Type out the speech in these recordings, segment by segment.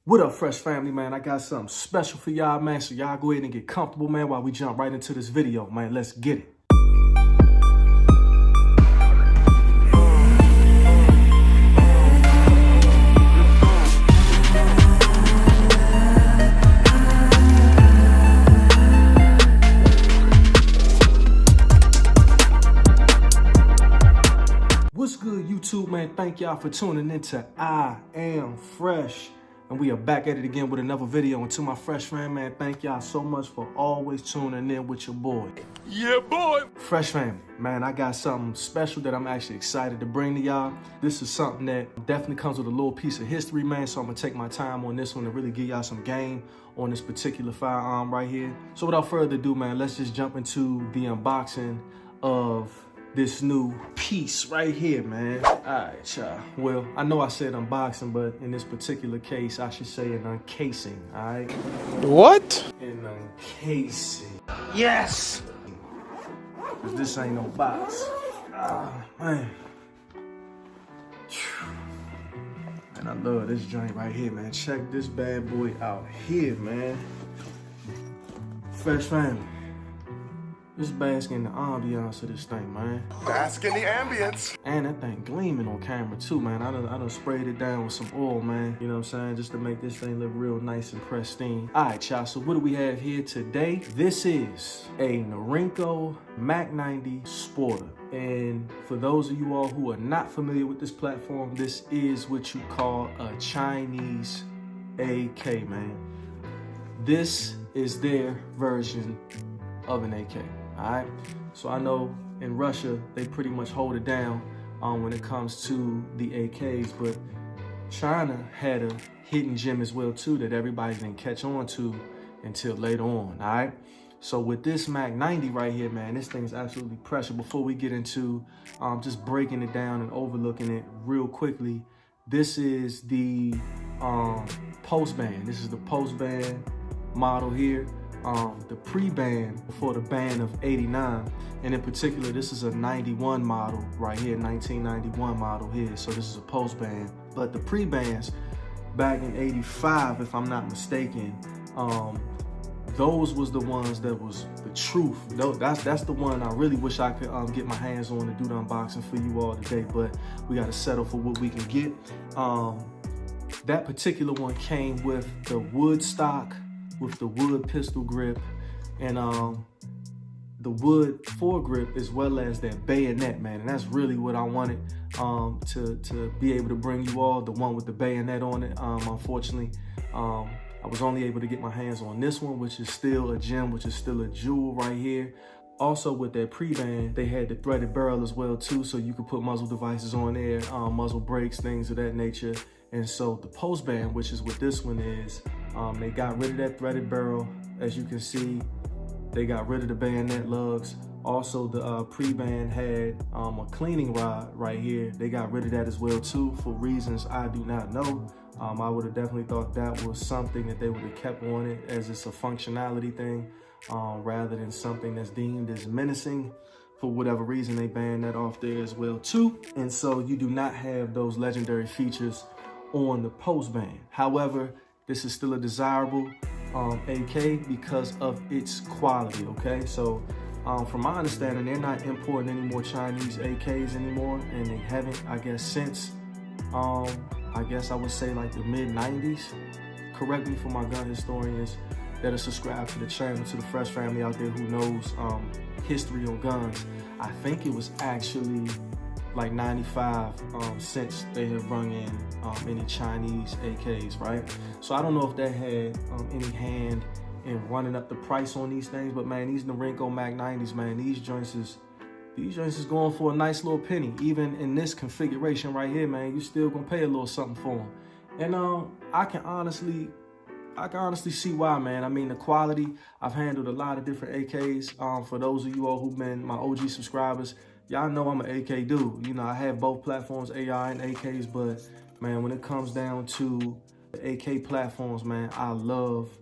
What up, Fresh family, man? I got something special for y'all, man. So y'all go ahead and get comfortable, man, while we jump right into this video, man. Let's get it. What's good, YouTube, man? Thank y'all for tuning into I Am Fresh. And we are back at it again with another video. And to my Fresh fam, man, thank y'all so much for always tuning in with your boy. Yeah, boy. Fresh fam, man, I got something special that I'm actually excited to bring to y'all. This is something that definitely comes with a little piece of history, man. So I'm gonna take my time on this one to really give y'all some game on this particular firearm right here. So without further ado, man, let's just jump into the unboxing of this new piece right here, man. All right, y'all. Well, I know I said unboxing, but in this particular case, I should say an uncasing, all right? What? An uncasing. Yes. Because this ain't no box. Man. And I love this joint right here, man. Check this bad boy out here, man. Fresh family. Just bask in the ambiance of this thing, man. Bask in the ambience. And that thing gleaming on camera too, man. I done sprayed it down with some oil, man. You know what I'm saying? Just to make this thing look real nice and pristine. All right, y'all, so what do we have here today? This is a Norinco Mak-90 Sporter. And for those of you all who are not familiar with this platform, this is what you call a Chinese AK, man. This is their version of an AK. All right, so I know in Russia they pretty much hold it down when it comes to the AKs, but China had a hidden gem as well too that everybody didn't catch on to until later on. All right, so with this Mak-90 right here, man, this thing is absolutely precious. Before we get into just breaking it down and overlooking it real quickly, this is the post band. This is the post band model here. The pre-band before the band of 89, and in particular this is a 91 model right here, 1991 model here, so this is a post band. But the pre-bands back in 85, if I'm not mistaken, those was the ones that was the truth. That's the one I really wish I could get my hands on to do the unboxing for you all today, but we got to settle for what we can get. That particular one came with the wood stock, with the wood pistol grip and the wood foregrip, as well as that bayonet, man. And that's really what I wanted to be able to bring you all, the one with the bayonet on it. Unfortunately, I was only able to get my hands on this one, which is still a gem, which is still a jewel right here. Also with that pre-band, they had the threaded barrel as well too, so you could put muzzle devices on there, muzzle brakes, things of that nature. And so the post band, which is what this one is, they got rid of that threaded barrel. As you can see, they got rid of the bayonet lugs. Also, the pre-band had a cleaning rod right here. They got rid of that as well too, for reasons I do not know. I would have definitely thought that was something that they would have kept on it, as it's a functionality thing, rather than something that's deemed as menacing. For whatever reason, they banned that off there as well too. And so you do not have those legendary features on the post band. However, this is still a desirable AK because of its quality, okay? So from my understanding, they're not importing any more Chinese AKs anymore, and they haven't, I guess, since, I guess I would say like the mid-90s. Correct me for my gun historians that are subscribed to the channel, to the Fresh family out there who knows history on guns. I think it was actually like 95 since they have rung in any Chinese AKs, right? So I don't know if that had any hand in running up the price on these things, but man, these Norinco Mak-90s, man, these joints is going for a nice little penny. Even in this configuration right here, man, you still gonna pay a little something for them. And I can honestly see why, man. I mean, the quality, I've handled a lot of different AKs. For those of you all who've been my OG subscribers, y'all know I'm an AK dude. You know, I have both platforms, AI and AKs, but man, when it comes down to the AK platforms, man, I love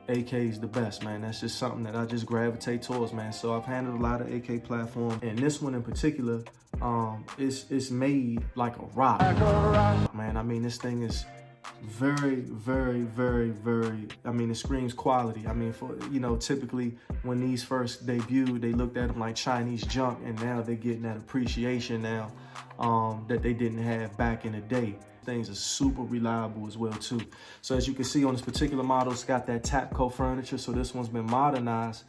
AKs the best, man. That's just something that I just gravitate towards, man. So I've handled a lot of AK platforms, and this one in particular, it's made like a rock. Man, I mean, this thing is very, very, very, very, I mean, it screams quality. I mean, for, you know, typically when these first debuted, they looked at them like Chinese junk, and now they're getting that appreciation now that they didn't have back in the day. Things are super reliable as well too. So as you can see on this particular model, it's got that Tapco furniture. So this one's been modernized.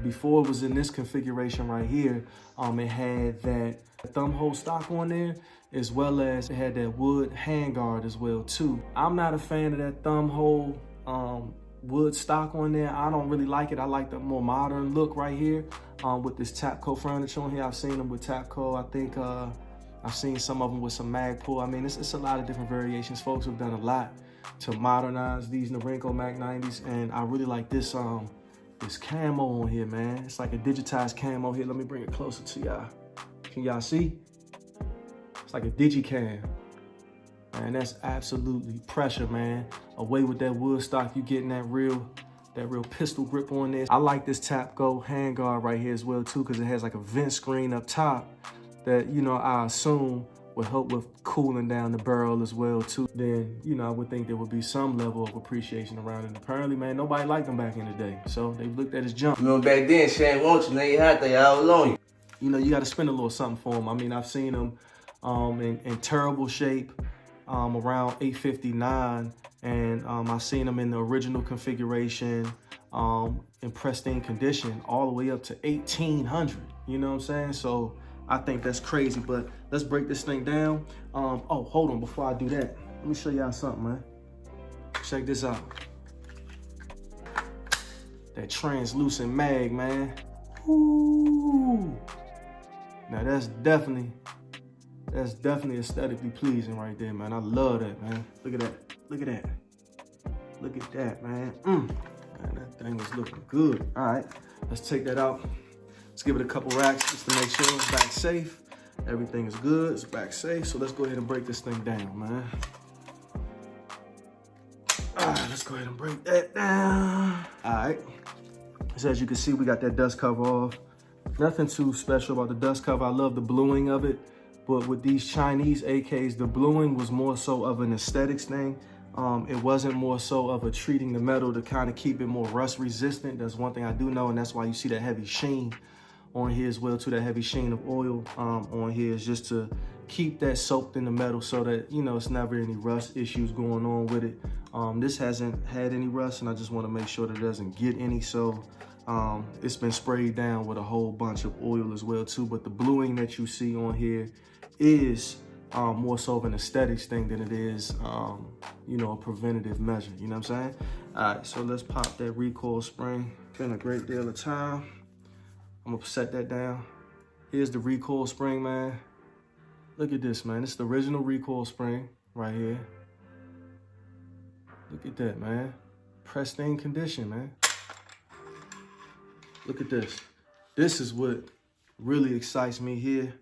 Before it was in this configuration right here, it had that thumb hole stock on there, as well as it had that wood handguard as well too. I'm not a fan of that thumb hole wood stock on there. I don't really like it. I like the more modern look right here with this Tapco furniture on here. I've seen them with Tapco. I think I've seen some of them with some Magpul. I mean, it's a lot of different variations. Folks have done a lot to modernize these Norinco Mak-90s, and I really like this this camo on here, man. It's like a digitized camo here. Let me bring it closer to y'all. Can y'all see? It's like a digicam. Man, that's absolutely pressure, man. Away with that wood stock, you getting that real pistol grip on this. I like this Tapco handguard right here as well too, because it has like a vent screen up top that, you know, I assume will help with cooling down the barrel as well too. Then, you know, I would think there would be some level of appreciation around it. Apparently, man, nobody liked them back in the day. So they looked at his junk. You know, back then, Shane wants you, now you had to, all on you. You know, you got to spend a little something for them. I mean, I've seen them in terrible shape around 859, and I've seen them in the original configuration in pristine condition all the way up to 1800. You know what I'm saying? So I think that's crazy, but let's break this thing down. Oh, hold on, before I do that, let me show y'all something, man. Check this out. That translucent mag, man. Ooh. Now that's definitely aesthetically pleasing right there, man. I love that, man. Look at that, look at that. Look at that, man. Man, that thing is looking good. All right, let's take that out. Let's give it a couple racks just to make sure it's back safe. Everything is good, it's back safe. So let's go ahead and break this thing down, man. All right, let's go ahead and break that down. All right, so as you can see, we got that dust cover off. Nothing too special about the dust cover. I love the bluing of it, but with these Chinese AKs, the bluing was more so of an aesthetics thing. It wasn't more so of a treating the metal to kind of keep it more rust resistant. That's one thing I do know, and that's why you see that heavy sheen on here as well too. That heavy sheen of oil on here is just to keep that soaked in the metal so that, you know, it's never any rust issues going on with it. This hasn't had any rust, and I just want to make sure that it doesn't get any. So it's been sprayed down with a whole bunch of oil as well too. But the bluing that you see on here is more so of an aesthetics thing than it is, you know, a preventative measure. You know what I'm saying? All right, so let's pop that recoil spring. Spend a great deal of time. I'm gonna set that down. Here's the recoil spring, man. Look at this, man. It's the original recoil spring right here. Look at that, man. Pristine condition, man. Look at this. This is what really excites me here.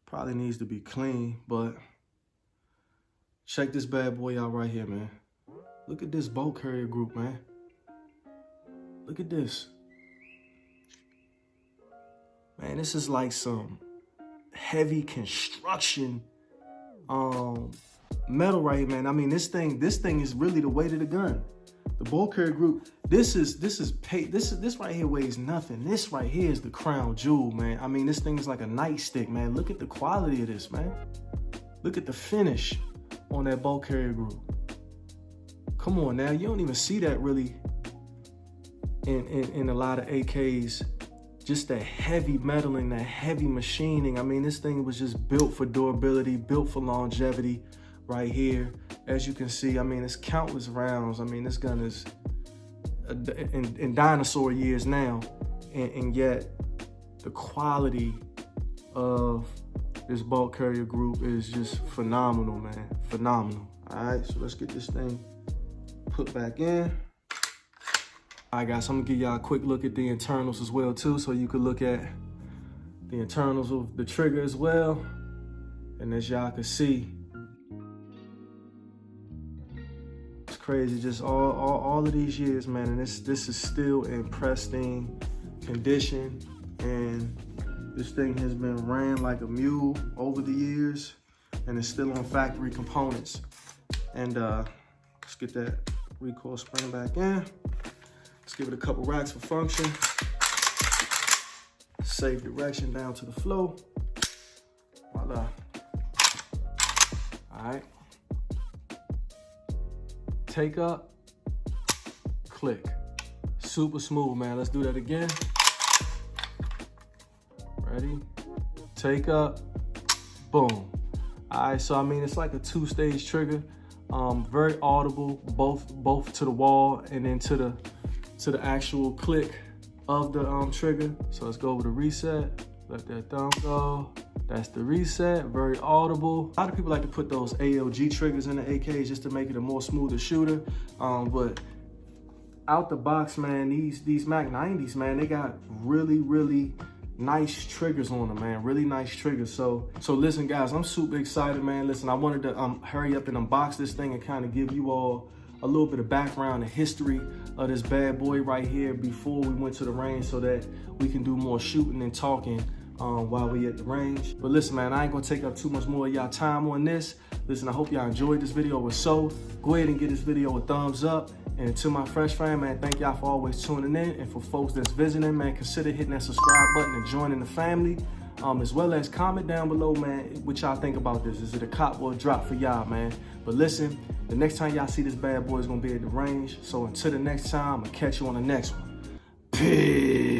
Probably needs to be clean, but check this bad boy out right here, man. Look at this bolt carrier group, man. Look at this. Man, this is like some heavy construction metal right here, man. I mean, this thing is really the weight of the gun. The bolt carrier group, this right here weighs nothing. This right here is the crown jewel, man. I mean, this thing is like a nightstick, man. Look at the quality of this, man. Look at the finish on that bolt carrier group. Come on now, you don't even see that really in a lot of AKs. Just that heavy metaling, that heavy machining. I mean, this thing was just built for durability, built for longevity right here. As you can see, I mean, it's countless rounds. I mean, this gun is in dinosaur years now, and yet the quality of this bolt carrier group is just phenomenal, man. Phenomenal. All right, so let's get this thing put back in. All right, guys, so I'm gonna give y'all a quick look at the internals as well too, so you could look at the internals of the trigger as well. And as y'all can see, it's crazy, just all of these years, man, and this is still in pristine condition, and this thing has been ran like a mule over the years, and it's still on factory components. And let's get that recoil spring back in. Let's give it a couple racks for function. Safe direction down to the flow. Voila. All right. Take up, click. Super smooth, man. Let's do that again. Ready? Take up, boom. All right, so I mean, it's like a 2-stage trigger. Very audible, both to the wall and then to the actual click of the trigger. So let's go over the reset. Let that thumb go. That's the reset, very audible. A lot of people like to put those ALG triggers in the AKs just to make it a more smoother shooter. But out the box, man, these Mak-90s, man, they got really nice triggers on them, man. Really nice triggers. So listen, guys, I'm super excited, man. Listen, I wanted to hurry up and unbox this thing and kind of give you all a little bit of background and history of this bad boy right here before we went to the range so that we can do more shooting and talking while we at the range. But listen, man, I ain't gonna take up too much more of y'all time on this. Listen, I hope y'all enjoyed this video. If so, go ahead and give this video a thumbs up. And to my fresh fam, man, thank y'all for always tuning in. And for folks that's visiting, man, consider hitting that subscribe button and joining the family. As well as comment down below, man, what y'all think about this. Is it a cop or a drop for y'all, man? But listen, the next time y'all see this bad boy is gonna be at the range. So until the next time, I'll catch you on the next one. Peace.